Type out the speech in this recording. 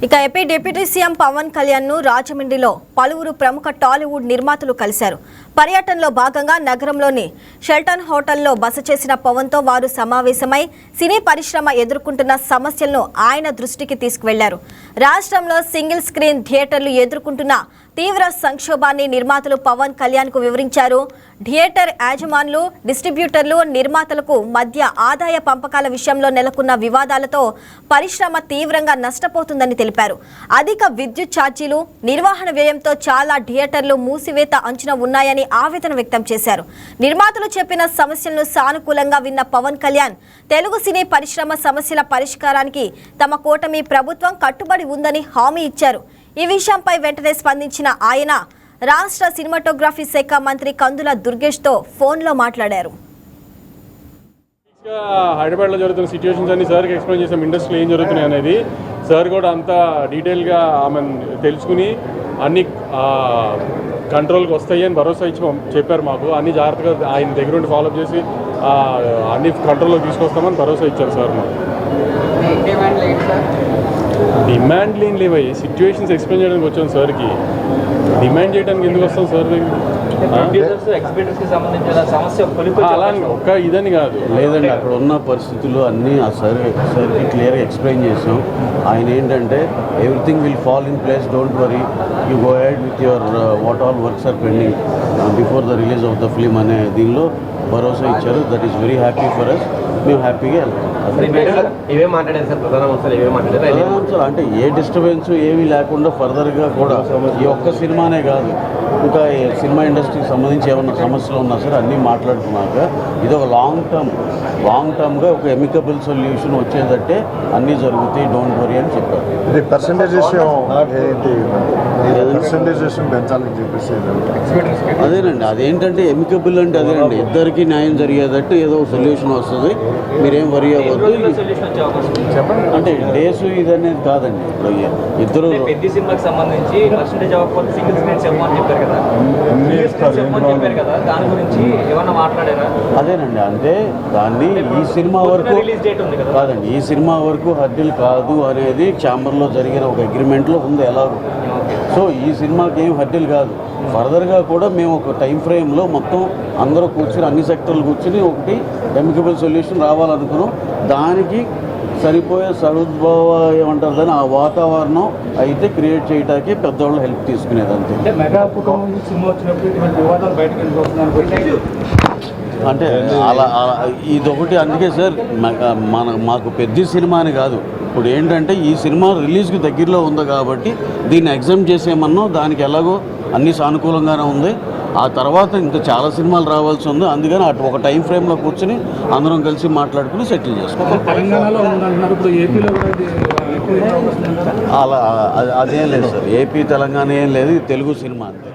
ఇక AP deputy CM Pawan Kalyan ను రాజమండ్రిలో పలువురు ప్రముఖ టాలీవుడ్ నిర్మాతలు కలిశారు. పర్యటనలో భాగంగా నగరంలోని షెల్టన్ హోటల్లో బస చేసిన పవన్ తో వారు సమావేశమై సినీ పరిశ్రమ ఎదుర్కొంటున్న సమస్యలను ఆయన దృష్టికి తీసుకువెళ్లారు. రాష్ట్రంలో సింగిల్ స్క్రీన్ థియేటర్లు ఎదుర్కొంటున్న తీవ్ర సంక్షోభాన్ని నిర్మాతలు పవన్ కళ్యాణ్ కు వివరించారు. థియేటర్ యాజమానులు, డిస్ట్రిబ్యూటర్లు, నిర్మాతలకు మధ్య ఆదాయ పంపకాల విషయంలో నెలకొన్న వివాదాలతో పరిశ్రమ తీవ్రంగా నష్టపోతుందని తెలిపారు. అధిక విద్యుత్ ఛార్జీలు, నిర్వహణ వ్యయంతో చాలా థియేటర్లు మూసివేత అంచున ఉన్నాయని ఆవేదన వ్యక్తం చేశారు. నిర్మాతలు చెప్పిన సమస్యలను సానుకూలంగా విన్న పవన్ కళ్యాణ్ తెలుగు సినీ పరిశ్రమ సమస్యల పరిష్కారానికి తమ కూటమి ప్రభుత్వం కట్టుబడి ఉందని హామీ ఇచ్చారు. ఈ విషయంపై వెంటనే స్పందించిన ఆయన రాష్ట్ర సినిమాటోగ్రఫీ శాఖ మంత్రి కందుల దుర్గేష్ తో ఫోన్లో మాట్లాడారు. హైదరాబాద్లో జరుగుతున్న సిచ్యువేషన్స్ అన్ని సార్కి ఎక్స్ప్లెయిన్ చేసాం. ఇండస్ట్రీలో ఏం జరుగుతున్నాయి అనేది సార్ కూడా అంతా డీటెయిల్గా ఆమె తెలుసుకుని అన్ని కంట్రోల్కి వస్తాయి అని భరోసా ఇచ్చి చెప్పారు. మాకు అన్ని జాగ్రత్తగా ఆయన దగ్గర ఉండి ఫాలోఅప్ చేసి అన్ని కంట్రోల్లోకి తీసుకొస్తామని భరోసా ఇచ్చారు సార్. మాకు డిమాండ్లు ఏం లేవయ్యి, సిచ్యువేషన్స్ ఎక్స్ప్లెయిన్ చేయడానికి వచ్చాను సార్కి. డిమాండ్ చేయడానికి ఎందుకు వస్తాం సార్ దగ్గర? అలా ఒక్క ఇదని కాదు, లేదండి. అక్కడ ఉన్న పరిస్థితులు అన్నీ ఆ సార్కి క్లియర్గా ఎక్స్ప్లెయిన్ చేసాం. ఆయన ఏంటంటే everything will fall in place, don't worry, you go head with your what all works are pending before the release of the film అనే దీనిలో భరోసా ఇచ్చారు. That is very happy for us. మేము హ్యాపీగా వెళ్తాం. అంటే ఏ డిస్టర్బెన్స్ ఏమీ లేకుండా ఫర్దర్గా కూడా ఈ ఒక్క సినిమానే కాదు, ఇంకా సినిమా ఇండస్ట్రీకి సంబంధించి ఏమన్నా సమస్యలు ఉన్నా సరే అన్నీ మాట్లాడుకున్నాక ఇది ఒక లాంగ్ టర్మ్గా ఒక ఎమికబుల్ సొల్యూషన్ వచ్చేటట్టే అన్నీ జరుగుతాయి, డోంట్ వరీ అని చెప్పారు. ఇది పర్సంటేజేషన్ పెంచాలని చెప్పేసి అదేనండి. అదేంటంటే ఎమికబుల్ అంటే అదేనండి, ఇద్దరికి న్యాయం జరిగేటట్టు ఏదో సొల్యూషన్ వస్తుంది, మీరేం వరీ అవ్వద్దు. అంటే డేస్ ఇది అనేది కాదండి. ఇప్పుడు ఇద్దరు అదేనండి. అంటే దాన్ని ఈ సినిమా వరకు కాదండి, ఈ సినిమా వరకు హద్దులు కాదు అనేది ఛాంబర్లో జరిగిన ఒక అగ్రిమెంట్లో ఉంది ఎలాగో. సో ఈ సినిమాకి ఏం హద్దులు కాదు. ఫర్దర్గా కూడా మేము ఒక టైం ఫ్రేమ్లో మొత్తం అందరూ కూర్చుని అన్ని సెక్టర్లు కూర్చుని ఒకటి ఎమికబుల్ సొల్యూషన్ రావాలనుకున్నాం. దానికి సరిపోయే సదుద్భావ ఏమంటారు దాన్ని ఆ వాతావరణం అయితే క్రియేట్ చేయడానికి పెద్దవాళ్ళు హెల్ప్ తీసుకునేది అంతే. అంటే అలా ఇదొకటి. అందుకే సార్ మాకు పెద్ద సినిమా అని కాదు, ఇప్పుడు ఏంటంటే ఈ సినిమా రిలీజ్కి దగ్గరలో ఉంది కాబట్టి దీన్ని ఎగ్జామ్ చేసేమన్నా దానికి ఎలాగో అన్నీ సానుకూలంగానే ఉంది. ఆ తర్వాత ఇంకా చాలా సినిమాలు రావాల్సి ఉంది. అందుకని అటు ఒక టైం ఫ్రేమ్లో కూర్చొని అందరం కలిసి మాట్లాడుకుని సెటిల్ చేసుకుంటాం. అలా అదేం లేదు సార్, ఏపీ తెలంగాణ ఏం లేదు, తెలుగు సినిమా అంతే.